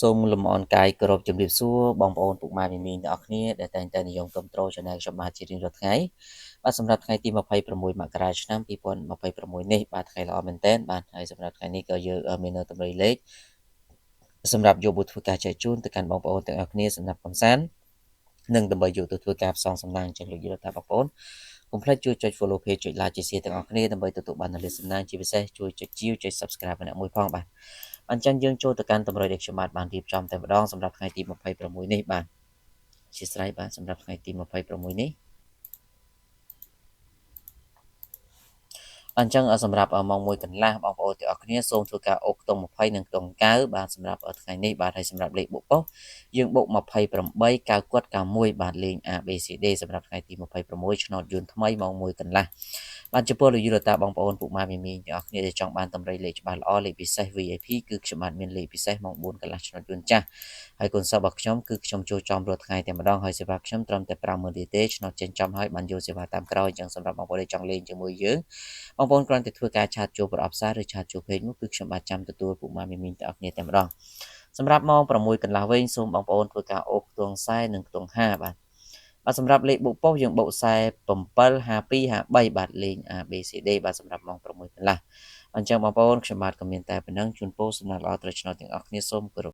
សូមលំអរកាយគោរពជំរាបសួរបងប្អូនពុកម៉ែមីមីងទាំងអស់គ្នាដែលតែងតែនិយមគាំទ្រ Channel ខ្ញុំបាទជារៀងរាល់ថ្ងៃបាទសម្រាប់ថ្ងៃទី26មករាឆ្នាំ2026នេះបាទថ្ងៃល្អមែនទែនបាទហើយសម្រាប់ថ្ងៃនេះក៏យើងមាននៅតម្រុយលេខសម្រាប់យកមកធ្វើការចែកជូនទៅកាន់បងប្អូនទាំងអស់គ្នាសម្រាប់កំសាន្តនិងដើម្បីយកទៅធ្វើការផ្សងសំណាងចឹងលោកយល់ថាបងប្អូនកុំភ្លេចជួយចុច follow page ចុច like ចុច share ទាំងអស់គ្នាដើម្បីទទួលបាននូវសំណាងជាពិសេសជួយចុចជាវចុច subscribe ម្នាក់មួយផងបាទអញ្ចឹងយើងចូលទៅកាន់តម្រុយដែលខ្ញុំបានរៀបចំតែម្ដងសម្រាប់ថ្ងៃទី26នេះបាទអធិស្ឋានបាទសម្រាប់ថ្ងៃទី26នេះអញ្ចឹងសម្រាប់ម៉ោង1កន្លះបងប្អូនទាំងអស់គ្នាសូមធ្វើការអូសខ្ទង់20និងខ្ទង់9បាទសម្រាប់ថ្ងៃនេះបាទហើយសម្រាប់លេខបុកប៉ុសយើងបុក28 9គាត់91បាទលេង ABCD សម្រាប់ថ្ងៃទី26ឆ្នោតយួនថ្មីម៉ោង1កន្លះបាទចំពោះលោកយល់តាបងប្អូនពុកម៉ែមីមីទាំងអស់គ្នាដែលចង់បានតម្រុយលេខច្បាស់ល្អលេខពិសេស VIP គឺខ្ញុំបាទមានលេខពិសេសម៉ោង4កន្លះឆ្នោតយួនចាស់ហើយគុណសពរបស់ខ្ញុំគឺខ្ញុំចូលចំរាល់ថ្ងៃតែម្ដងហើយសេវាខ្ញុំត្រឹមតែ50000រៀលទេឆ្នោតចេញចំហើយបានយកសេវាតាមក្រោយអញ្ចឹងសម្រាប់បងប្អូនដែលចង់លេងជាមួយយើងបងប្អូនគ្រាន់តែធ្វើការឆាតចូលប្រអប់សារឬឆាតចូលពេកនោះគឺខ្ញុំបាទចាំទទួលពុកម៉ែមីមីទាំងអស់គ្នាតែម្ដងសម្រាប់ម៉ោង6កន្លះវិញសូមបងប្អូនធ្វើការអូសខ្ទង់40និងខ្ទង់50បាទសម្រាប់លេខបុកប៉ុសយើងបុក47 52 53បាទលេង ABCD បាទសម្រាប់ម៉ោង6កន្លះអញ្ចឹងបងប្អូនខ្ញុំបាទក៏មានតែប៉ុណ្ណឹងជូនពរសំណាងល្អត្រឹមឆ្នោតទាំងអស់គ្នាសូមគោរព